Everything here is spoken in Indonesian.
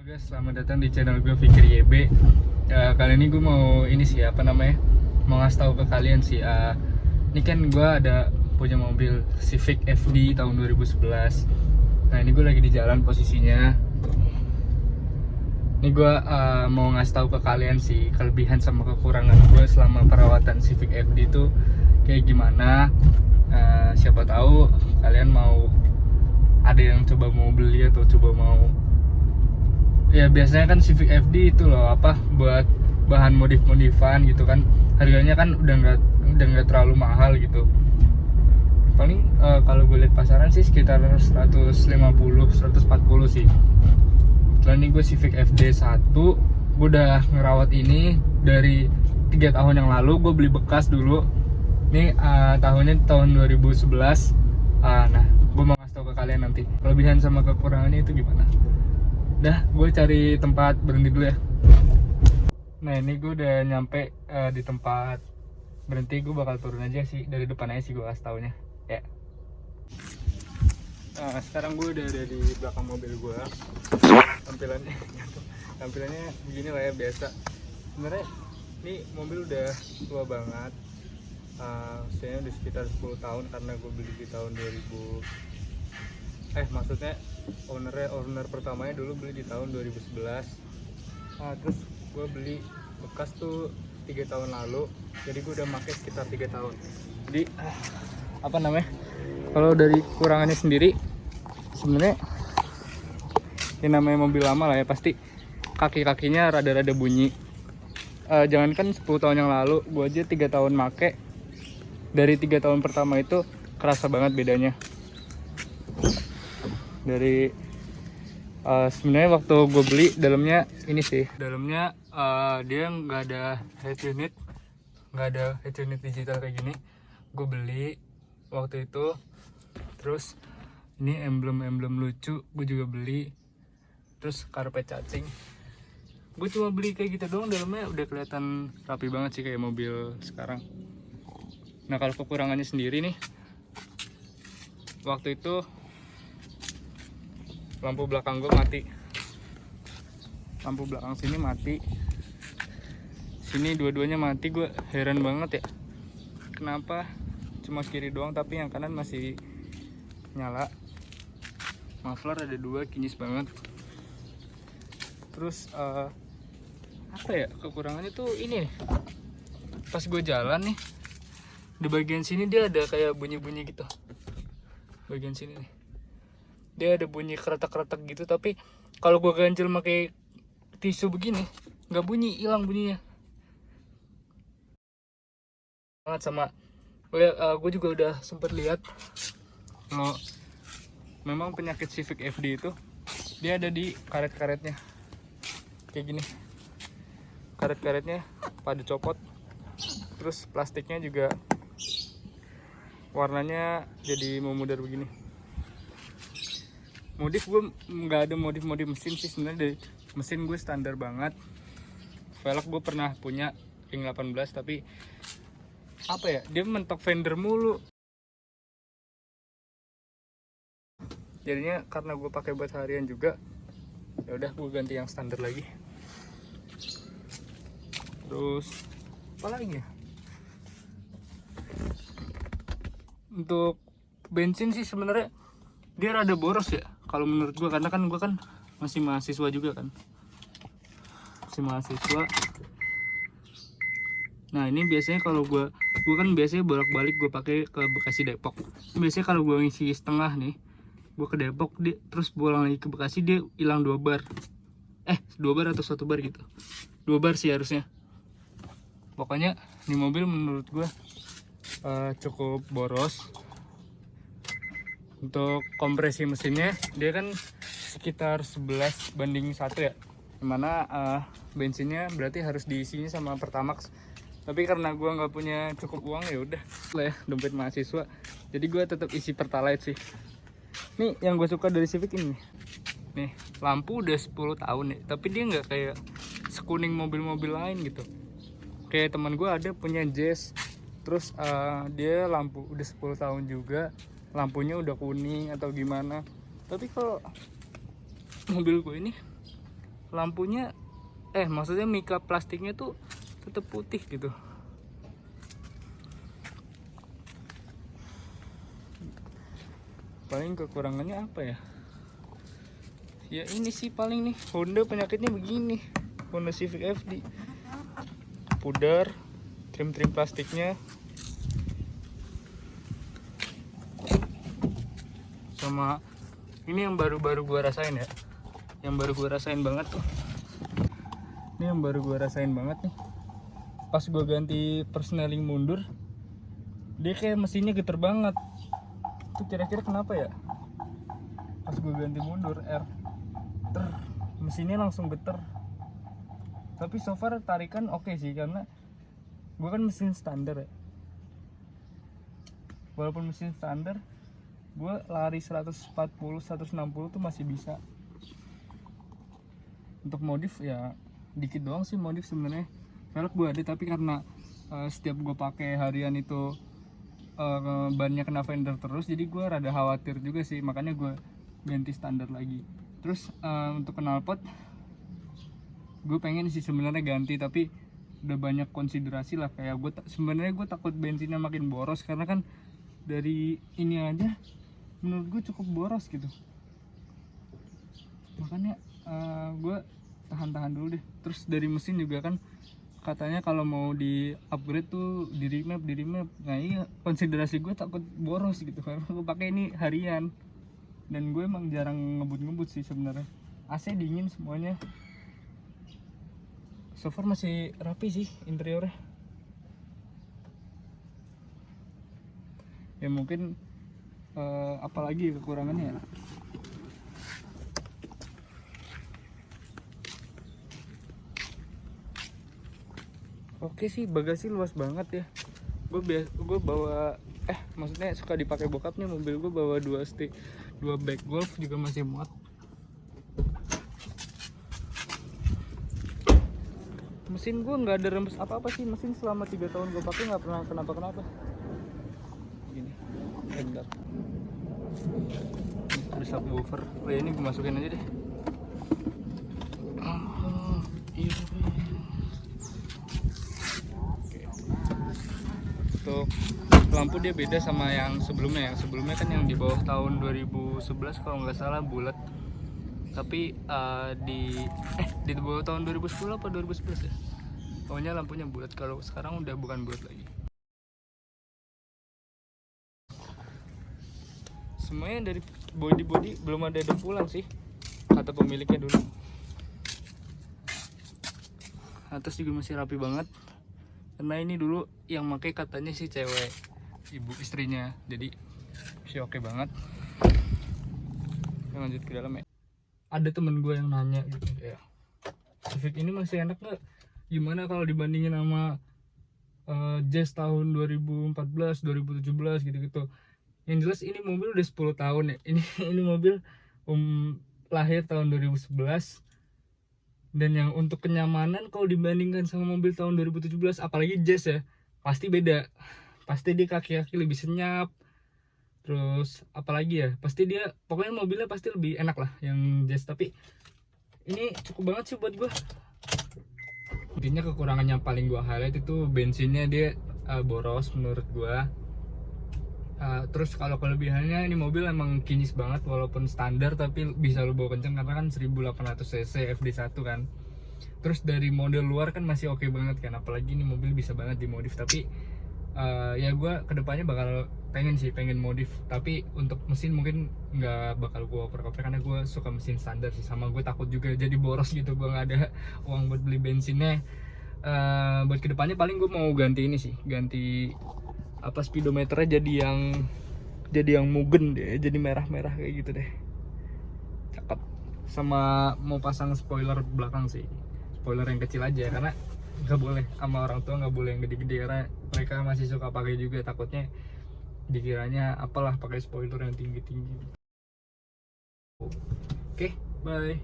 Guys, selamat datang di channel gue Fikri YB. Kali ini gue mau mau ngasih tahu ke kalian sih. Ini kan gue ada punya mobil Civic FD tahun 2011. Nah ini gue lagi di jalan posisinya. Ini gue mau ngasih tahu ke kalian sih kelebihan sama kekurangan gue selama perawatan Civic FD itu kayak gimana. Siapa tahu kalian mau ada yang coba mau beli atau coba mau. Ya biasanya kan Civic FD itu loh buat bahan modif-modifan gitu kan, harganya kan udah nggak terlalu mahal gitu. Paling kalau gue lihat pasaran sih sekitar 150-140 sih. Setelah ini gue Civic FD 1, gue udah ngerawat ini dari 3 tahun yang lalu. Gue beli bekas dulu. Ini tahunnya tahun 2011. Nah gue mau ngasih tau ke kalian nanti kelebihan sama kekurangannya itu gimana. Dah, gue cari tempat berhenti dulu ya. Nah ini gue udah nyampe di tempat berhenti. Gue bakal turun aja sih dari depan aja sih, gue kasih taunya ya. Nah sekarang gue udah ada di belakang mobil gue. Tampilannya begini lah ya, biasa. Sebenarnya ini mobil udah tua banget. Usianya udah sekitar 10 tahun karena gue beli di tahun 2000. Maksudnya owner pertamanya dulu beli di tahun 2011. Terus gue beli bekas tuh 3 tahun lalu. Jadi gue udah pakai sekitar 3 tahun. Jadi kalau dari kurangannya sendiri, sebenarnya ini namanya mobil lama lah ya, pasti kaki-kakinya rada-rada bunyi. Jangankan 10 tahun yang lalu, gue aja 3 tahun make. Dari 3 tahun pertama itu kerasa banget bedanya. Dari sebenarnya waktu gue beli dalamnya dia nggak ada head unit digital kayak gini. Gue beli waktu itu. Terus ini emblem lucu gue juga beli. Terus karpet cacing gue cuma beli kayak gitu doang. Dalamnya udah kelihatan rapi banget sih kayak mobil sekarang. Nah kalau kekurangannya sendiri nih, waktu itu lampu belakang gue mati. Lampu belakang sini mati, sini dua-duanya mati. Gue heran banget ya, kenapa cuma kiri doang tapi yang kanan masih nyala. Muffler ada 2, kinyis banget. Terus kekurangannya tuh ini nih, pas gue jalan nih, di bagian sini dia ada kayak bunyi-bunyi gitu. Bagian sini nih dia ada bunyi keretak-keretak gitu, tapi kalau gue ganjel pakai tisu begini nggak bunyi, hilang bunyinya banget. Sama gue juga udah sempet lihat kalau memang penyakit Civic FD itu dia ada di karet-karetnya kayak gini. Karet-karetnya pada copot, terus plastiknya juga warnanya jadi memudar begini. Modif gue nggak ada modif mesin sih sebenarnya. Dari mesin gue standar banget. Velg gue pernah punya King 18, tapi dia mentok fender mulu. Jadinya karena gue pakai buat harian juga, ya udah gue ganti yang standar lagi. Terus apa lagi ya? Untuk bensin sih sebenarnya dia rada boros ya kalau menurut gue, karena kan gue masih mahasiswa juga kan. Nah ini biasanya kalau gue kan biasanya bolak-balik gue pakai ke Bekasi Depok. Biasanya kalau gue ngisi setengah nih, gue ke Depok terus pulang lagi ke Bekasi, dia hilang 2 bar. 2 bar atau 1 bar gitu. 2 bar sih harusnya. Pokoknya ini mobil menurut gue cukup boros. Untuk kompresi mesinnya dia kan sekitar 11 banding 1 ya, dimana bensinnya berarti harus diisinya sama Pertamax. Tapi karena gue nggak punya cukup uang, ya udah lah ya, dompet mahasiswa, jadi gue tetap isi Pertalite sih. Nih yang gue suka dari Civic ini nih, lampu udah 10 tahun nih, tapi dia nggak kayak sekuning mobil-mobil lain gitu. Kayak teman gue ada punya Jazz, terus dia lampu udah 10 tahun juga, lampunya udah kuning atau gimana. Tapi kalau mobil gue ini lampunya maksudnya mika plastiknya tuh tetap putih gitu. Paling kekurangannya apa ya? Ya ini sih paling nih, Honda penyakitnya begini. Honda Civic FD, pudar, trim plastiknya, sama ini yang baru gua rasain ya, yang baru gua rasain banget tuh. Ini yang baru gua rasain banget nih, pas gua ganti persneling mundur, dia kayak mesinnya geter banget. Itu kira-kira kenapa ya? Pas gua ganti mundur mesinnya langsung geter. Tapi so far tarikan oke sih, karena gue kan mesin standar ya. Walaupun mesin standar, gue lari 140, 160 tuh masih bisa. Untuk modif ya dikit doang sih modif sebenarnya. Velg gue ada, tapi karena setiap gue pakai harian itu bannya kena fender terus, jadi gue rada khawatir juga sih, makanya gue ganti standar lagi. Terus untuk knalpot gue pengen sih sebenarnya ganti, tapi udah banyak konsiderasi lah. Kayak gue sebenarnya gue takut bensinnya makin boros, karena kan dari ini aja menurut gue cukup boros gitu. Makanya gue tahan dulu deh. Terus dari mesin juga kan katanya kalau mau di upgrade tuh di remap. Nah iya, konsiderasi gue takut boros gitu, karena gue pakai ini harian dan gue emang jarang ngebut sih sebenarnya. AC dingin semuanya. So far masih rapi sih interiornya. Ya mungkin apalagi kekurangannya ya. Oke sih, bagasi luas banget ya. Gue bawa maksudnya suka dipakai bokapnya, mobil gue bawa 2 bag golf juga masih muat. Mesin gue nggak ada rembes apa-apa sih, mesin selama 3 tahun gue pakai nggak pernah kenapa-kenapa. Gini, bentar. Ada subwoofer. Oh ya, ini gue masukin aja deh. Iya. Oke. Untuk lampu dia beda sama yang sebelumnya. Yang sebelumnya kan yang di bawah tahun 2011 kalau nggak salah bulat. Tapi di bawah tahun 2010 apa 2011 ya, pokoknya lampunya bulat. Kalau sekarang udah bukan bulat lagi. Semuanya dari body belum ada dempulang sih, kata pemiliknya dulu. Atas juga masih rapi banget, karena ini dulu yang pakai katanya sih cewek, ibu istrinya, jadi masih oke banget. Kita lanjut ke dalam ya. Ada temen gue yang nanya gitu ya, Civic ini masih enak nggak? Gimana kalau dibandingin sama Jazz tahun 2014, 2017 gitu-gitu. Yang jelas ini mobil udah 10 tahun ya. Ini mobil lahir tahun 2011. Dan yang untuk kenyamanan kalau dibandingkan sama mobil tahun 2017, apalagi Jazz ya, pasti beda. Pasti dia kaki-kaki lebih senyap. Terus apalagi ya, pasti dia, pokoknya mobilnya pasti lebih enak lah yang Jazz. Tapi ini cukup banget sih buat gue. Intinya kekurangan yang paling gue highlight itu bensinnya, dia boros menurut gue. Terus kalau kelebihannya, ini mobil emang kinis banget walaupun standar, tapi bisa lo bawa kenceng karena kan 1800 cc FD1 kan. Terus dari model luar kan masih oke banget kan, apalagi ini mobil bisa banget dimodif. Tapi ya gue kedepannya bakal pengen modif, tapi untuk mesin mungkin nggak bakal gue oper-oper karena gue suka mesin standar sih. Sama gue takut juga jadi boros gitu, gue nggak ada uang buat beli bensinnya. Buat kedepannya paling gue mau ganti ini sih, ganti speedometernya jadi yang mugen deh, jadi merah kayak gitu deh, cakep. Sama mau pasang spoiler belakang sih, spoiler yang kecil aja, karena nggak boleh sama orang tua, nggak boleh yang gede-gede, karena mereka masih suka pakai juga, takutnya dikiranya apalah pakai spoiler yang tinggi. Oke, bye.